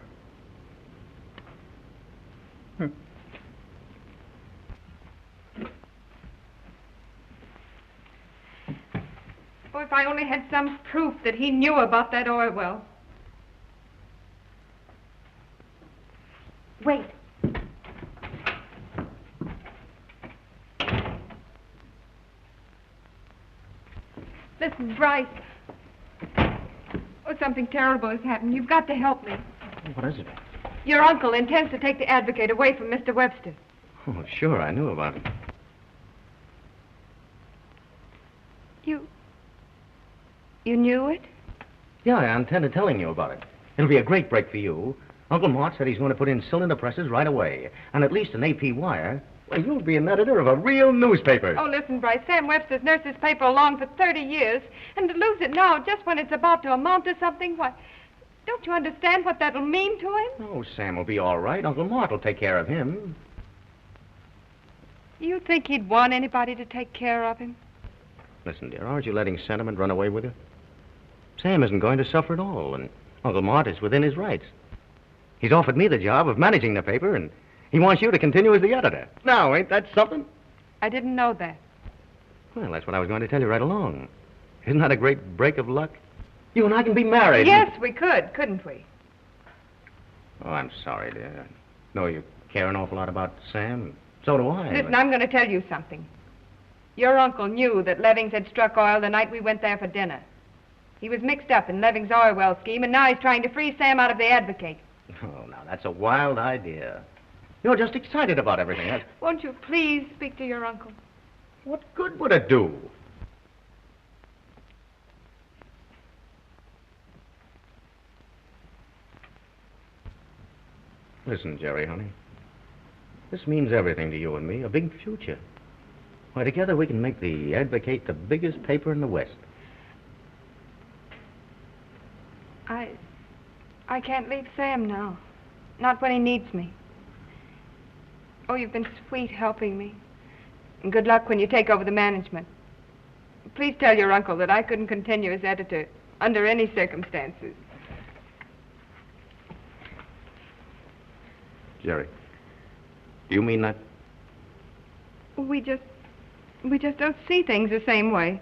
Oh, if I only had some proof that he knew about that oil well. Wait. Listen, Bryce. Oh, something terrible has happened. You've got to help me. What is it? Your uncle intends to take the advocate away from Mr. Webster. Oh, sure, I knew about it. You knew it? Yeah, I intended telling you about it. It'll be a great break for you. Uncle Mort said he's going to put in cylinder presses right away, and at least an AP wire. Well, you'll be an editor of a real newspaper. Oh, listen, Bryce. Sam Webster's nursed this paper along for 30 years, and to lose it now, just when it's about to amount to something, why, don't you understand what that'll mean to him? Oh, Sam will be all right. Uncle Mort will take care of him. You think he'd want anybody to take care of him? Listen, dear, aren't you letting sentiment run away with you? Sam isn't going to suffer at all, and Uncle Mort is within his rights. He's offered me the job of managing the paper, and he wants you to continue as the editor. Now, ain't that something? I didn't know that. Well, that's what I was going to tell you right along. Isn't that a great break of luck? You and I can be married. Yes, we could, couldn't we? Oh, I'm sorry, dear. I know you care an awful lot about Sam, and so do I. Listen, but- I'm going to tell you something. Your uncle knew that Levings had struck oil the night we went there for dinner. He was mixed up in Levings' oil well scheme, and now he's trying to free Sam out of the advocate. Oh, now, that's a wild idea. You're just excited about everything. Won't you please speak to your uncle? What good would it do? Listen, Jerry, honey. This means everything to you and me, a big future. Why, together we can make the Advocate the biggest paper in the West. I can't leave Sam now. Not when he needs me. Oh, you've been sweet helping me. And good luck when you take over the management. Please tell your uncle that I couldn't continue as editor under any circumstances. Jerry, do you mean that? We just don't see things the same way.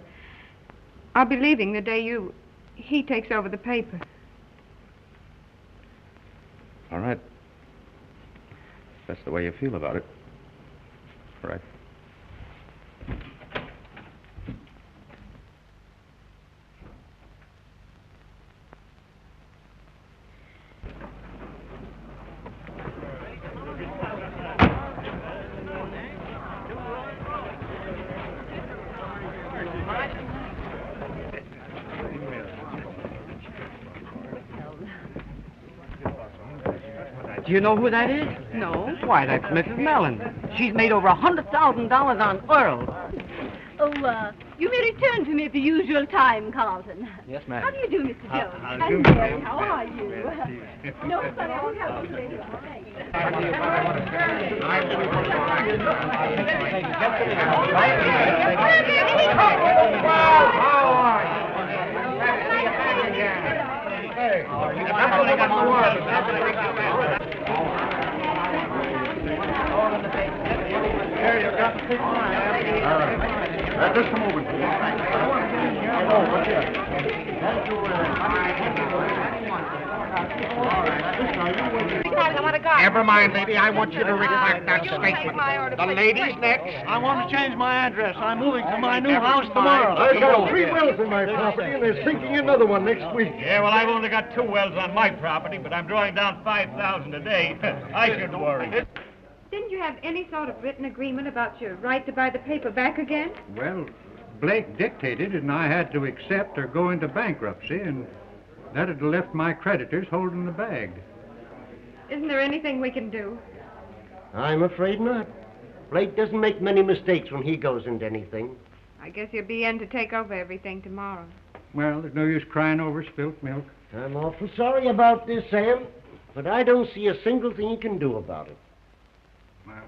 I'll be leaving the day he takes over the paper. All right. If that's the way you feel about it. All right. Do you know who that is? No. Why, that's Mrs. Mellon. She's made over $100,000 on oil. Oh, you may return to me at the usual time, Carlton. Yes, ma'am. How do you do, Mr. Jones? How do you And do, Mary, ma'am? how are you? No, but I will help you later. There you got to take mine. All right. Just come over. Oh, what's Never mind, lady. I want you to retract that statement. The ladies next. I want to change my address. I'm moving to my new house tomorrow. I've got 3 wells in my property, and they're sinking another one next week. Yeah, well, I've only got 2 wells on my property, but I'm drawing down 5,000 a day. I shouldn't worry. Didn't you have any sort of written agreement about your right to buy the paper back again? Well, Blake dictated it, and I had to accept or go into bankruptcy, and that had left my creditors holding the bag. Isn't there anything we can do? I'm afraid not. Blake doesn't make many mistakes when he goes into anything. I guess he'll be in to take over everything tomorrow. Well, there's no use crying over spilt milk. I'm awful sorry about this, Sam, but I don't see a single thing you can do about it. Well,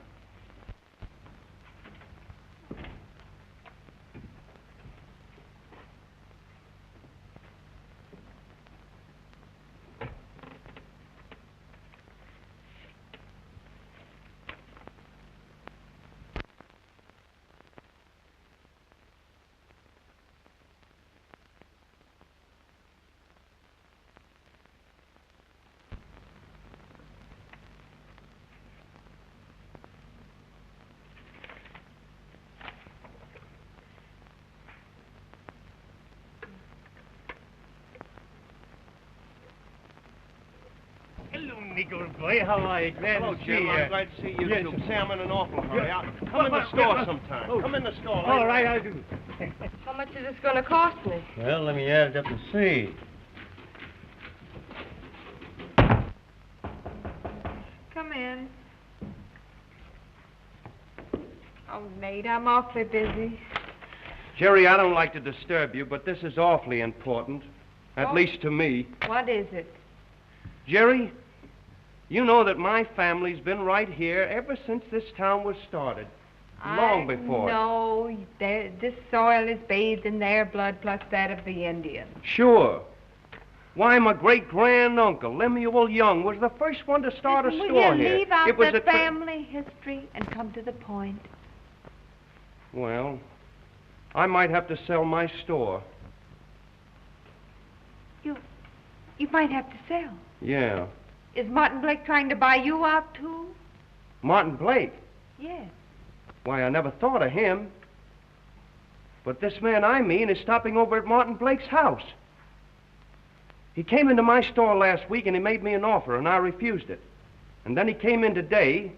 Hello, Nickel boy. How are you? Glad Hello, to see Jim. you. I'm glad to see you, Yes. too. Sam, in an awful hurry. Yeah. Come in the store sometime. Oh. Come in the store. All right, I'll do. How much is this going to cost me? Well, let me add it up and see. Come in. Oh, Nate, I'm awfully busy. Jerry, I don't like to disturb you, but this is awfully important. At least to me. What is it? Jerry, you know that my family's been right here ever since this town was started. Long before. No, this soil is bathed in their blood plus that of the Indians. Sure. Why, my great-grand-uncle, Lemuel Young, was the first one to start a Will store you here. leave out It was the a family history and come to the point? Well, I might have to sell my store. You might have to sell. Yeah. Is Martin Blake trying to buy you out, too? Martin Blake? Yes. Why, I never thought of him. But this man I mean is stopping over at Martin Blake's house. He came into my store last week and he made me an offer and I refused it. And then he came in today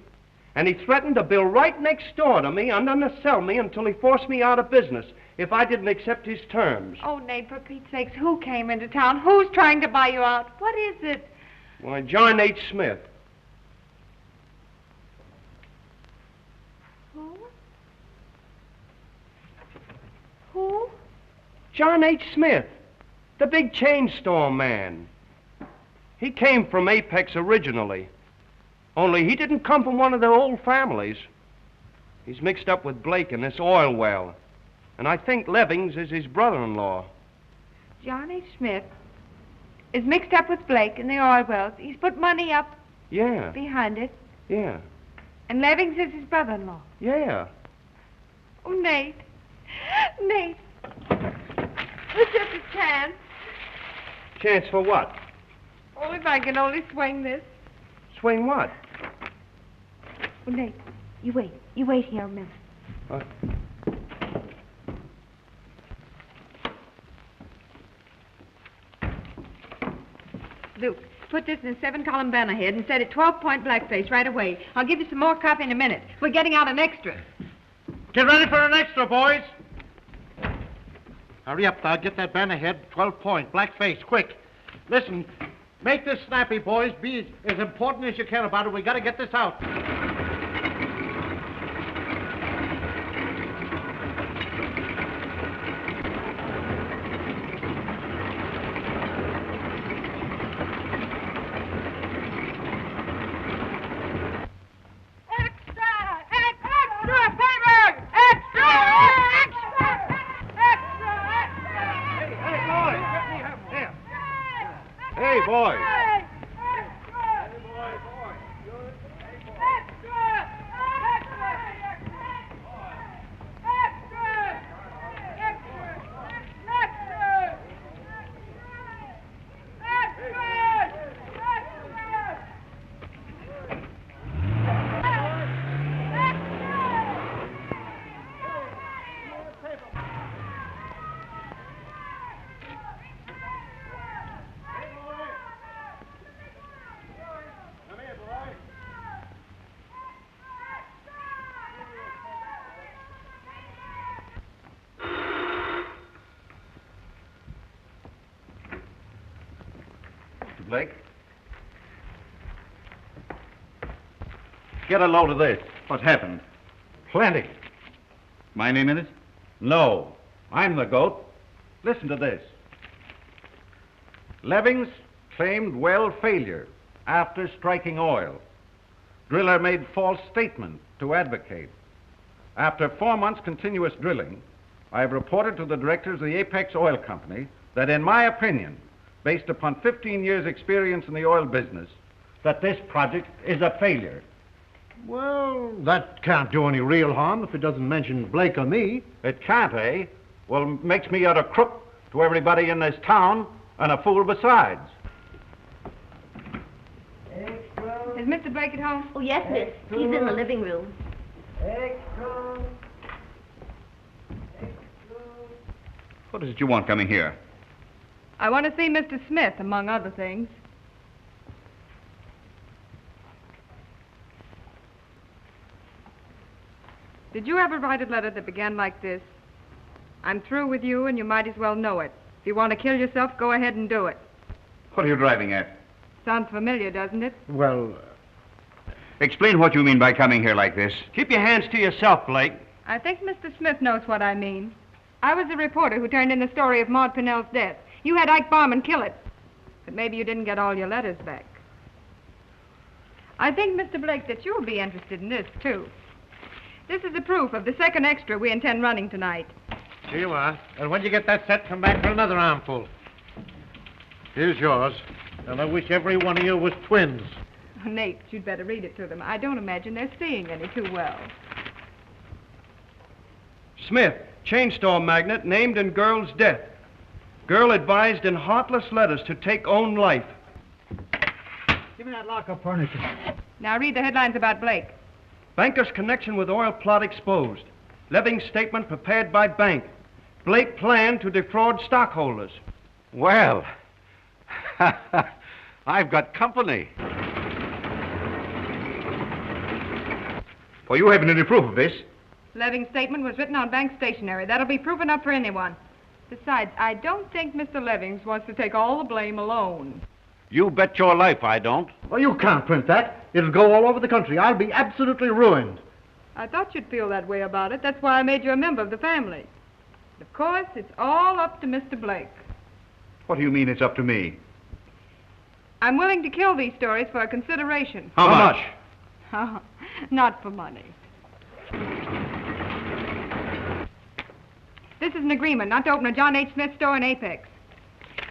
and he threatened to build right next door to me and undersell me until he forced me out of business if I didn't accept his terms. Oh, Nate, for Pete's sakes, who came into town? Who's trying to buy you out? What is it? Why, John H. Smith. Who? Who? John H. Smith, the big chain store man. He came from Apex originally. Only he didn't come from one of the old families. He's mixed up with Blake in this oil well. And I think Levings is his brother-in-law. John H. Smith is mixed up with Blake in the oil wells. He's put money up Yeah. behind it. Yeah. And Levings is his brother-in-law. Yeah. Oh, Nate. Nate. It's just a chance. Chance for what? Oh, if I can only swing this. Swing what? Oh, Nate, you wait. You wait here a minute. What? Luke, put this in a 7-column banner head and set it 12-point blackface right away. I'll give you some more copy in a minute. We're getting out an extra. Get ready for an extra, boys. Hurry up, Doug. Get that banner head, 12-point, blackface, quick. Listen, make this snappy, boys. Be as important as you can about it. We got to get this out. Hey, boys. Blake? Get a load of this. What's happened? Plenty. My name in it? No, I'm the goat. Listen to this. Levings claimed well failure after striking oil. Driller made false statement to advocate. After 4 months continuous drilling, I have reported to the directors of the Apex Oil Company that in my opinion, based upon 15 years' experience in the oil business, that this project is a failure. Well, that can't do any real harm if it doesn't mention Blake or me. It can't, eh? Well, makes me out a crook to everybody in this town and a fool besides. Is Mr. Blake at home? Oh, yes, miss. He's in the living room. What is it you want coming here? I want to see Mr. Smith, among other things. Did you ever write a letter that began like this? I'm through with you, and you might as well know it. If you want to kill yourself, go ahead and do it. What are you driving at? Sounds familiar, doesn't it? Well, explain what you mean by coming here like this. Keep your hands to yourself, Blake. I think Mr. Smith knows what I mean. I was the reporter who turned in the story of Maud Pinnell's death. You had Ike Barman kill it. But maybe you didn't get all your letters back. I think, Mr. Blake, that you'll be interested in this, too. This is a proof of the second extra we intend running tonight. Here you are. And when you get that set, come back for another armful. Here's yours. And I wish every one of you was twins. Oh, Nate, you'd better read it to them. I don't imagine they're seeing any too well. Smith, chain store magnate, named in girl's death. Girl advised in heartless letters to take own life. Give me that lock-up furniture. Now read the headlines about Blake. Banker's connection with oil plot exposed. Leving's statement prepared by bank. Blake planned to defraud stockholders. Well, I've got company. Well, you haven't any proof of this. Leving's statement was written on bank stationery. That'll be proof enough for anyone. Besides, I don't think Mr. Levings wants to take all the blame alone. You bet your life I don't. Well, you can't print that. It'll go all over the country. I'll be absolutely ruined. I thought you'd feel that way about it. That's why I made you a member of the family. Of course, it's all up to Mr. Blake. What do you mean it's up to me? I'm willing to kill these stories for a consideration. How much? Not for money. This is an agreement not to open a John H. Smith store in Apex.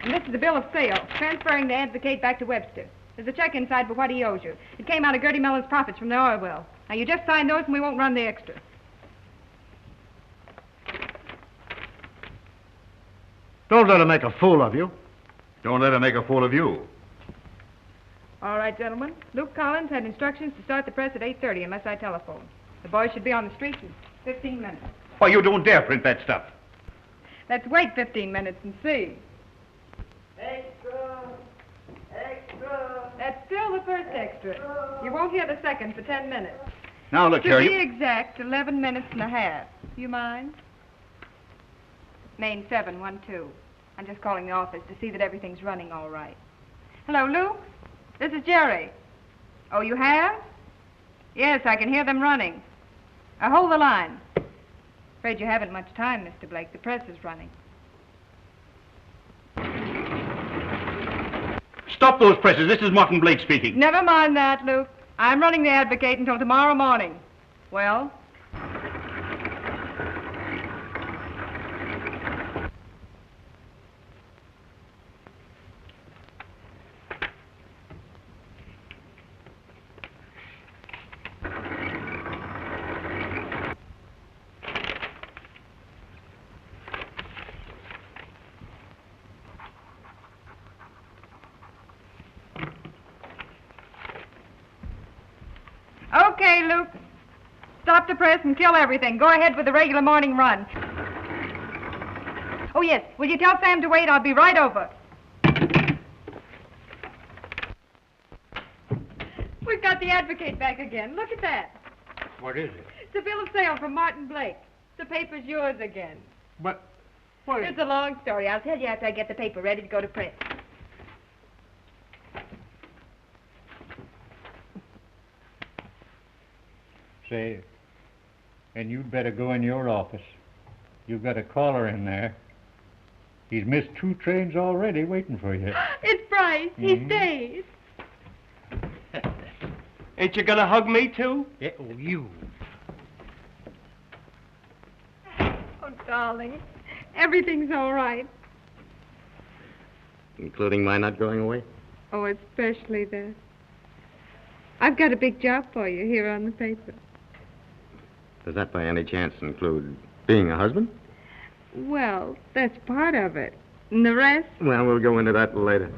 And this is the bill of sale, transferring the advocate back to Webster. There's a check inside for what he owes you. It came out of Gertie Mellon's profits from the oil well. Now, you just sign those and we won't run the extra. Don't let her make a fool of you. Don't let her make a fool of you. All right, gentlemen. Luke Collins had instructions to start the press at 8:30 unless I telephone. The boys should be on the streets in 15 minutes. Why, you don't dare print that stuff. Let's wait 15 minutes and see. Extra! Extra! That's still the first extra. You won't hear the second for 10 minutes. Now, look to here, be exact, 11 minutes and a half. You mind? Main 712. I'm just calling the office to see that everything's running all right. Hello, Luke? This is Jerry. Oh, you have? Yes, I can hear them running. Hold the line. Afraid you haven't much time, Mr. Blake. The press is running. Stop those presses. This is Martin Blake speaking. Never mind that, Luke. I'm running the Advocate until tomorrow morning. Well? Okay, Luke. Stop the press and kill everything. Go ahead with the regular morning run. Oh, yes. Will you tell Sam to wait? I'll be right over. We've got the Advocate back again. Look at that. What is it? It's a bill of sale from Martin Blake. The paper's yours again. But what? It's a long story. I'll tell you after I get the paper ready to go to press. Say, and you'd better go in your office. You've got a caller in there. He's missed 2 trains already waiting for you. It's Bryce. He stays. Ain't you gonna hug me, too? Yeah, oh, you. Oh, darling. Everything's all right. Including my not going away? Oh, especially that. I've got a big job for you here on the paper. Does that by any chance include being a husband? Well, that's part of it. And the rest? Well, we'll go into that later.